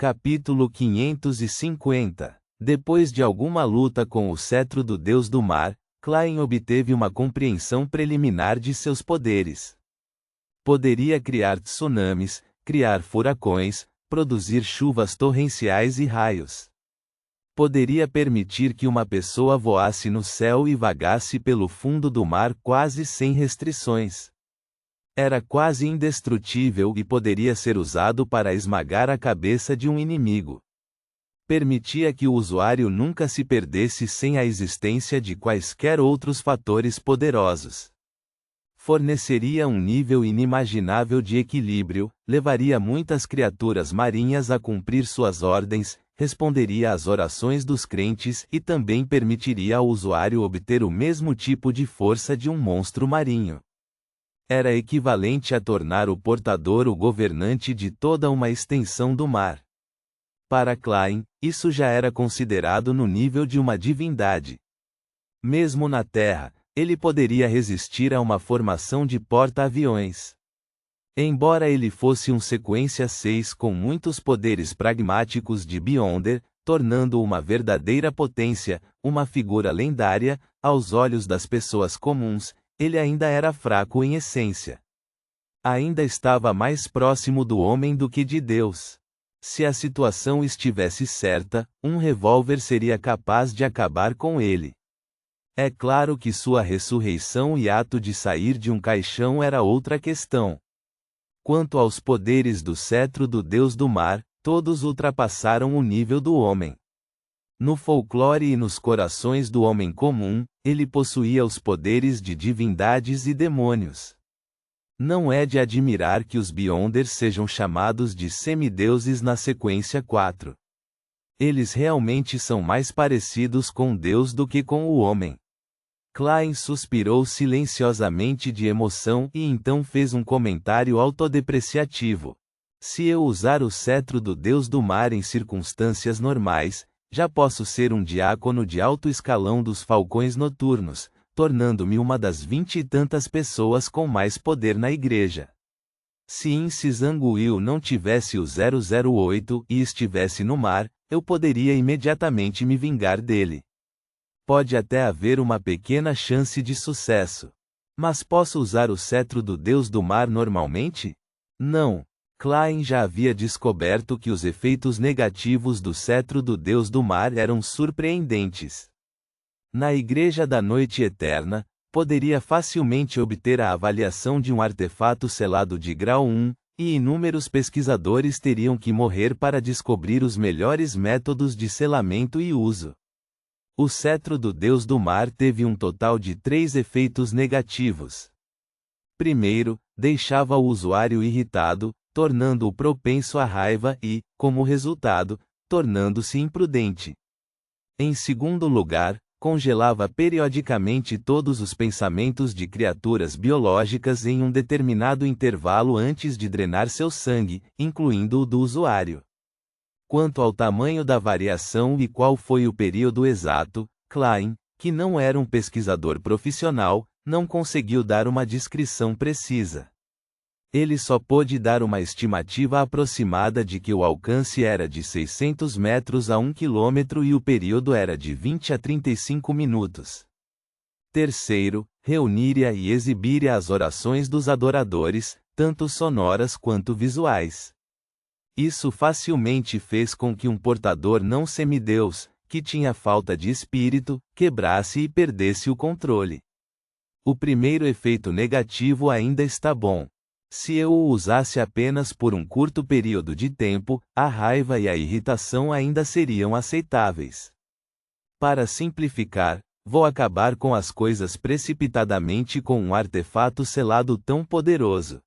Capítulo 550. Depois de alguma luta com o cetro do Deus do Mar, Klein obteve uma compreensão preliminar de seus poderes. Poderia criar tsunamis, criar furacões, produzir chuvas torrenciais e raios. Poderia permitir que uma pessoa voasse no céu e vagasse pelo fundo do mar quase sem restrições. Era quase indestrutível e poderia ser usado para esmagar a cabeça de um inimigo. Permitia que o usuário nunca se perdesse sem a existência de quaisquer outros fatores poderosos. Forneceria um nível inimaginável de equilíbrio, levaria muitas criaturas marinhas a cumprir suas ordens, responderia às orações dos crentes e também permitiria ao usuário obter o mesmo tipo de força de um monstro marinho. Era equivalente a tornar o portador o governante de toda uma extensão do mar. Para Klein, isso já era considerado no nível de uma divindade. Mesmo na Terra, ele poderia resistir a uma formação de porta-aviões. Embora ele fosse um sequência 6 com muitos poderes pragmáticos de Beyonder, tornando-o uma verdadeira potência, uma figura lendária, aos olhos das pessoas comuns, ele ainda era fraco em essência. Ainda estava mais próximo do homem do que de Deus. Se a situação estivesse certa, um revólver seria capaz de acabar com ele. É claro que sua ressurreição e ato de sair de um caixão era outra questão. Quanto aos poderes do cetro do Deus do Mar, todos ultrapassaram o nível do homem. No folclore e nos corações do homem comum, ele possuía os poderes de divindades e demônios. Não é de admirar que os Beyonders sejam chamados de semideuses na sequência 4. Eles realmente são mais parecidos com Deus do que com o homem. Klein suspirou silenciosamente de emoção e então fez um comentário autodepreciativo. Se eu usar o cetro do Deus do Mar em circunstâncias normais, já posso ser um diácono de alto escalão dos falcões noturnos, tornando-me uma das 20 e tantas pessoas com mais poder na igreja. Se Incizanguil não tivesse o 008 e estivesse no mar, eu poderia imediatamente me vingar dele. Pode até haver uma pequena chance de sucesso. Mas posso usar o cetro do Deus do Mar normalmente? Não. Klein já havia descoberto que os efeitos negativos do cetro do Deus do Mar eram surpreendentes. Na Igreja da Noite Eterna, poderia facilmente obter a avaliação de um artefato selado de grau 1, e inúmeros pesquisadores teriam que morrer para descobrir os melhores métodos de selamento e uso. O cetro do Deus do Mar teve um total de 3 efeitos negativos. Primeiro, deixava o usuário irritado, tornando-o propenso à raiva e, como resultado, tornando-se imprudente. Em segundo lugar, congelava periodicamente todos os pensamentos de criaturas biológicas em um determinado intervalo antes de drenar seu sangue, incluindo o do usuário. Quanto ao tamanho da variação e qual foi o período exato, Klein, que não era um pesquisador profissional, não conseguiu dar uma descrição precisa. Ele só pôde dar uma estimativa aproximada de que o alcance era de 600 metros a 1 quilômetro e o período era de 20 a 35 minutos. Terceiro, reuniria e exibiria as orações dos adoradores, tanto sonoras quanto visuais. Isso facilmente fez com que um portador não semideus, que tinha falta de espírito, quebrasse e perdesse o controle. O primeiro efeito negativo ainda está bom. Se eu o usasse apenas por um curto período de tempo, a raiva e a irritação ainda seriam aceitáveis. Para simplificar, vou acabar com as coisas precipitadamente com um artefato selado tão poderoso.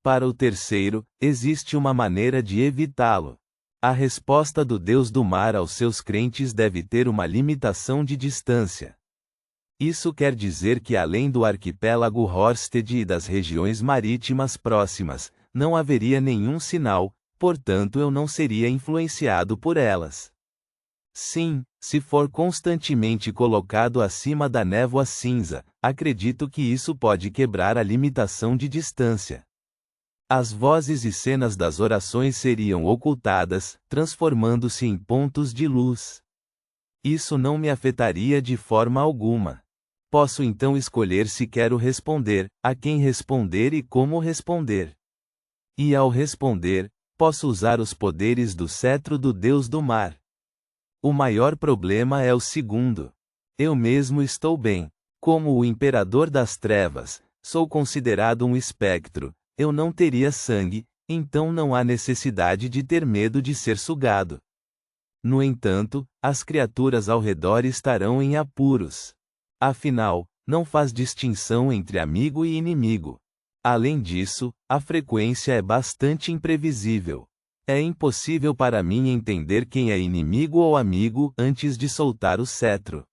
Para o terceiro, existe uma maneira de evitá-lo. A resposta do Deus do Mar aos seus crentes deve ter uma limitação de distância. Isso quer dizer que além do arquipélago Horsted e das regiões marítimas próximas, não haveria nenhum sinal, portanto eu não seria influenciado por elas. Sim, se for constantemente colocado acima da névoa cinza, acredito que isso pode quebrar a limitação de distância. As vozes e cenas das orações seriam ocultadas, transformando-se em pontos de luz. Isso não me afetaria de forma alguma. Posso então escolher se quero responder, a quem responder e como responder. E ao responder, posso usar os poderes do cetro do Deus do Mar. O maior problema é o segundo. Eu mesmo estou bem. Como o Imperador das Trevas, sou considerado um espectro. Eu não teria sangue, então não há necessidade de ter medo de ser sugado. No entanto, as criaturas ao redor estarão em apuros. Afinal, não faz distinção entre amigo e inimigo. Além disso, a frequência é bastante imprevisível. É impossível para mim entender quem é inimigo ou amigo antes de soltar o cetro.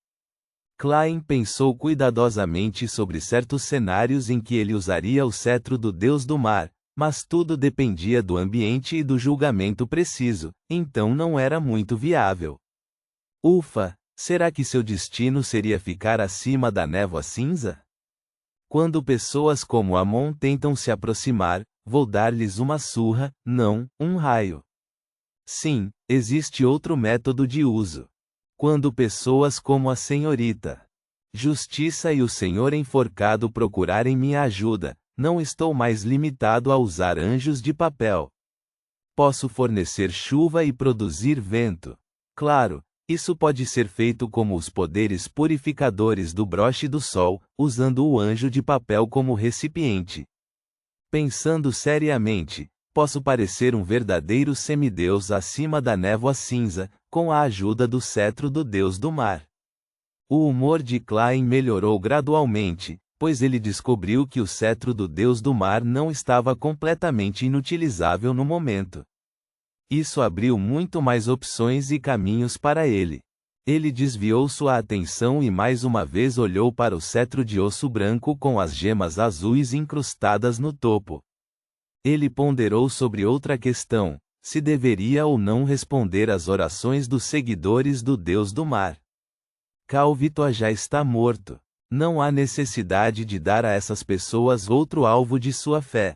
Klein pensou cuidadosamente sobre certos cenários em que ele usaria o cetro do Deus do Mar, mas tudo dependia do ambiente e do julgamento preciso, então não era muito viável. Ufa, será que seu destino seria ficar acima da névoa cinza? Quando pessoas como Amon tentam se aproximar, vou dar-lhes uma surra, não, um raio. Sim, existe outro método de uso. Quando pessoas como a senhorita Justiça e o Senhor Enforcado procurarem minha ajuda, não estou mais limitado a usar anjos de papel. Posso fornecer chuva e produzir vento. Claro, isso pode ser feito como os poderes purificadores do broche do sol, usando o anjo de papel como recipiente. Pensando seriamente, posso parecer um verdadeiro semideus acima da névoa cinza, com a ajuda do cetro do Deus do Mar. O humor de Klein melhorou gradualmente, pois ele descobriu que o cetro do Deus do Mar não estava completamente inutilizável no momento. Isso abriu muito mais opções e caminhos para ele. Ele desviou sua atenção e mais uma vez olhou para o cetro de osso branco com as gemas azuis incrustadas no topo. Ele ponderou sobre outra questão: se deveria ou não responder às orações dos seguidores do Deus do Mar. Calvitoa já está morto. Não há necessidade de dar a essas pessoas outro alvo de sua fé.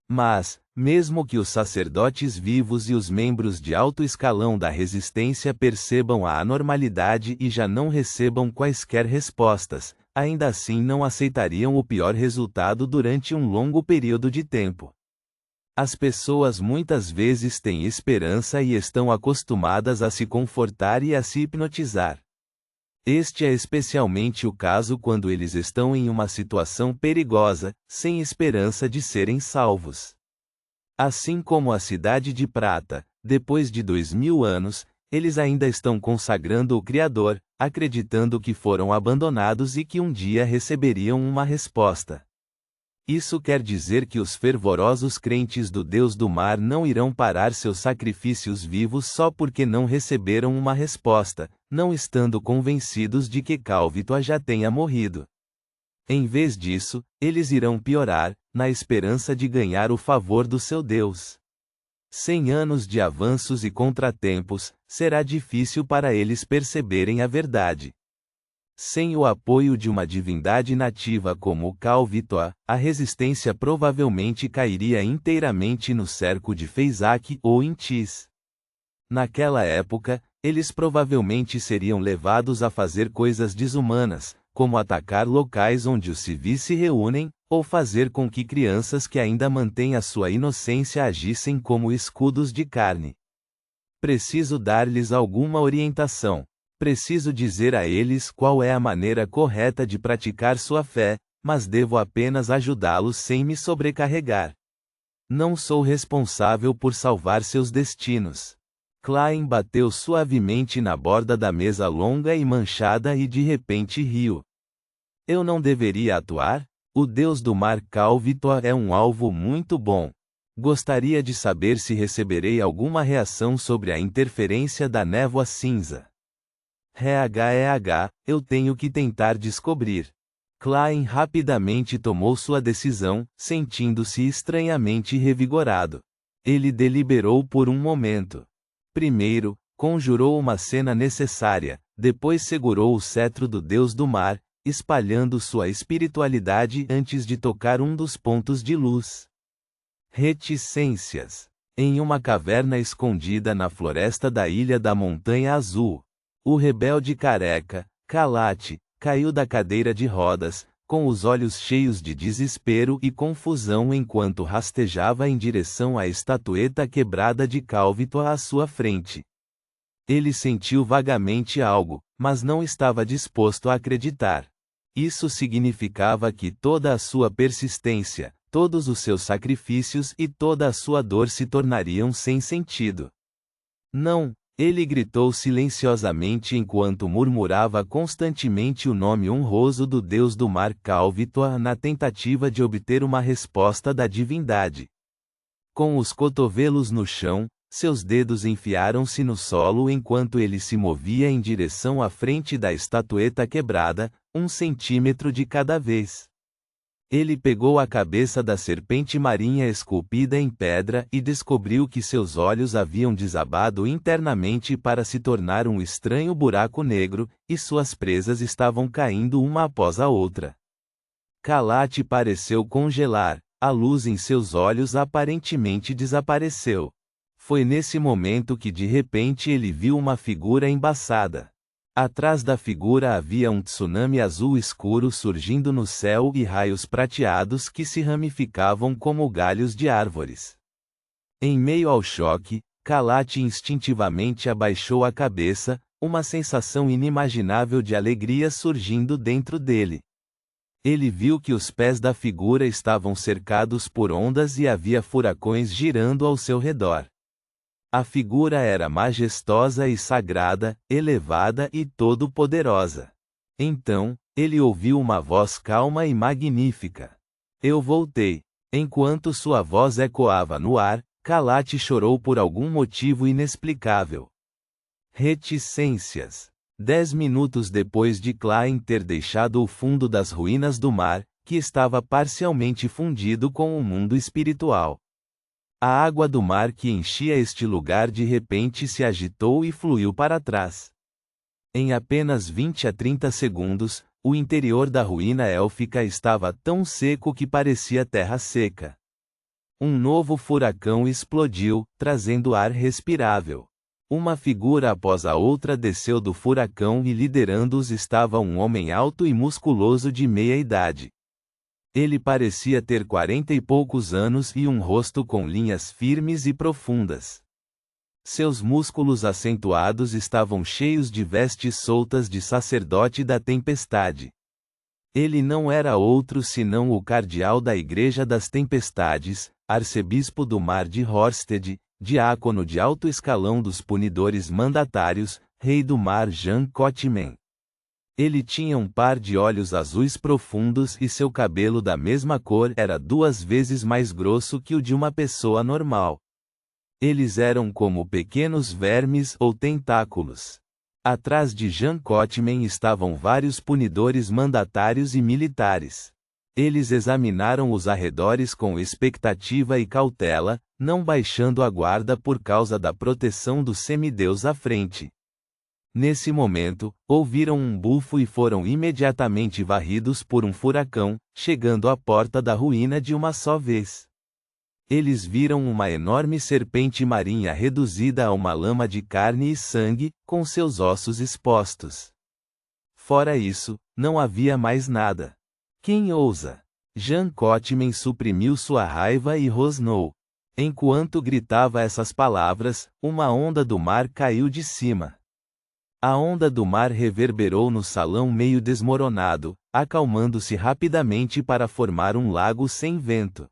Mas, mesmo que os sacerdotes vivos e os membros de alto escalão da resistência percebam a anormalidade e já não recebam quaisquer respostas, ainda assim não aceitariam o pior resultado durante um longo período de tempo. As pessoas muitas vezes têm esperança e estão acostumadas a se confortar e a se hipnotizar. Este é especialmente o caso quando eles estão em uma situação perigosa, sem esperança de serem salvos. Assim como a Cidade de Prata, depois de 2000 anos, eles ainda estão consagrando o Criador, acreditando que foram abandonados e que um dia receberiam uma resposta. Isso quer dizer que os fervorosos crentes do Deus do Mar não irão parar seus sacrifícios vivos só porque não receberam uma resposta, não estando convencidos de que Calvitoa já tenha morrido. Em vez disso, eles irão piorar, na esperança de ganhar o favor do seu Deus. 100 anos de avanços e contratempos, será difícil para eles perceberem a verdade. Sem o apoio de uma divindade nativa como Calvitoa, a resistência provavelmente cairia inteiramente no cerco de Feisak ou Intis. Naquela época, eles provavelmente seriam levados a fazer coisas desumanas, como atacar locais onde os civis se reúnem, ou fazer com que crianças que ainda mantêm a sua inocência agissem como escudos de carne. Preciso dar-lhes alguma orientação. Preciso dizer a eles qual é a maneira correta de praticar sua fé, mas devo apenas ajudá-los sem me sobrecarregar. Não sou responsável por salvar seus destinos. Klein bateu suavemente na borda da mesa longa e manchada e de repente riu. Eu não deveria atuar? O Deus do Mar Calvitoa é um alvo muito bom. Gostaria de saber se receberei alguma reação sobre a interferência da névoa cinza. Eu tenho que tentar descobrir. Klein rapidamente tomou sua decisão, sentindo-se estranhamente revigorado. Ele deliberou por um momento. Primeiro, conjurou uma cena necessária, depois segurou o cetro do Deus do Mar, espalhando sua espiritualidade antes de tocar um dos pontos de luz. Reticências. Em uma caverna escondida na floresta da Ilha da Montanha Azul, o rebelde careca, Kalat, caiu da cadeira de rodas, com os olhos cheios de desespero e confusão enquanto rastejava em direção à estatueta quebrada de Calvito à sua frente. Ele sentiu vagamente algo, mas não estava disposto a acreditar. Isso significava que toda a sua persistência, todos os seus sacrifícios e toda a sua dor se tornariam sem sentido. Não, ele gritou silenciosamente enquanto murmurava constantemente o nome honroso do deus do mar Calvitoa na tentativa de obter uma resposta da divindade. Com os cotovelos no chão, seus dedos enfiaram-se no solo enquanto ele se movia em direção à frente da estatueta quebrada, 1 centímetro de cada vez. Ele pegou a cabeça da serpente marinha esculpida em pedra e descobriu que seus olhos haviam desabado internamente para se tornar um estranho buraco negro, e suas presas estavam caindo uma após a outra. Kalat pareceu congelar, a luz em seus olhos aparentemente desapareceu. Foi nesse momento que de repente ele viu uma figura embaçada. Atrás da figura havia um tsunami azul escuro surgindo no céu e raios prateados que se ramificavam como galhos de árvores. Em meio ao choque, Kalat instintivamente abaixou a cabeça, uma sensação inimaginável de alegria surgindo dentro dele. Ele viu que os pés da figura estavam cercados por ondas e havia furacões girando ao seu redor. A figura era majestosa e sagrada, elevada e todo-poderosa. Então, ele ouviu uma voz calma e magnífica. Eu voltei. Enquanto sua voz ecoava no ar, Kalat chorou por algum motivo inexplicável. Reticências. 10 minutos depois de Klein ter deixado o fundo das ruínas do mar, que estava parcialmente fundido com o mundo espiritual. A água do mar que enchia este lugar de repente se agitou e fluiu para trás. Em apenas 20 a 30 segundos, o interior da ruína élfica estava tão seco que parecia terra seca. Um novo furacão explodiu, trazendo ar respirável. Uma figura após a outra desceu do furacão e liderando-os estava um homem alto e musculoso de meia idade. Ele parecia ter 40 e poucos anos e um rosto com linhas firmes e profundas. Seus músculos acentuados estavam cheios de vestes soltas de sacerdote da tempestade. Ele não era outro senão o cardeal da Igreja das Tempestades, arcebispo do Mar de Horsted, diácono de alto escalão dos punidores mandatários, rei do mar Jean Cotman. Ele tinha um par de olhos azuis profundos e seu cabelo da mesma cor era 2 vezes mais grosso que o de uma pessoa normal. Eles eram como pequenos vermes ou tentáculos. Atrás de Jean Cotman estavam vários punidores mandatários e militares. Eles examinaram os arredores com expectativa e cautela, não baixando a guarda por causa da proteção do semideus à frente. Nesse momento, ouviram um bufo e foram imediatamente varridos por um furacão, chegando à porta da ruína de uma só vez. Eles viram uma enorme serpente marinha reduzida a uma lama de carne e sangue, com seus ossos expostos. Fora isso, não havia mais nada. Quem ousa? Jean Cotman suprimiu sua raiva e rosnou. Enquanto gritava essas palavras, uma onda do mar caiu de cima. A onda do mar reverberou no salão meio desmoronado, acalmando-se rapidamente para formar um lago sem vento.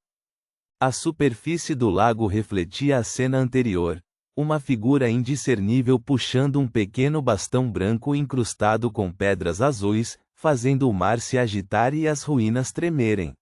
A superfície do lago refletia a cena anterior, uma figura indiscernível puxando um pequeno bastão branco incrustado com pedras azuis, fazendo o mar se agitar e as ruínas tremerem.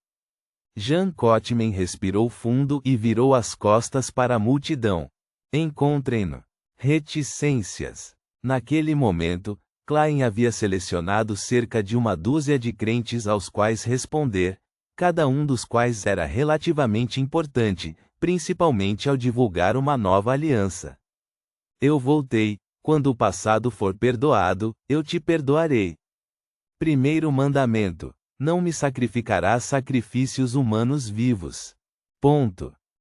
Jean Cotman respirou fundo e virou as costas para a multidão. Encontrem-no. Reticências. Naquele momento, Klein havia selecionado cerca de 1 dúzia de crentes aos quais responder, cada um dos quais era relativamente importante, principalmente ao divulgar uma nova aliança. Eu voltei, quando o passado for perdoado, eu te perdoarei. Primeiro mandamento: não me sacrificarás sacrifícios humanos vivos. Ponto.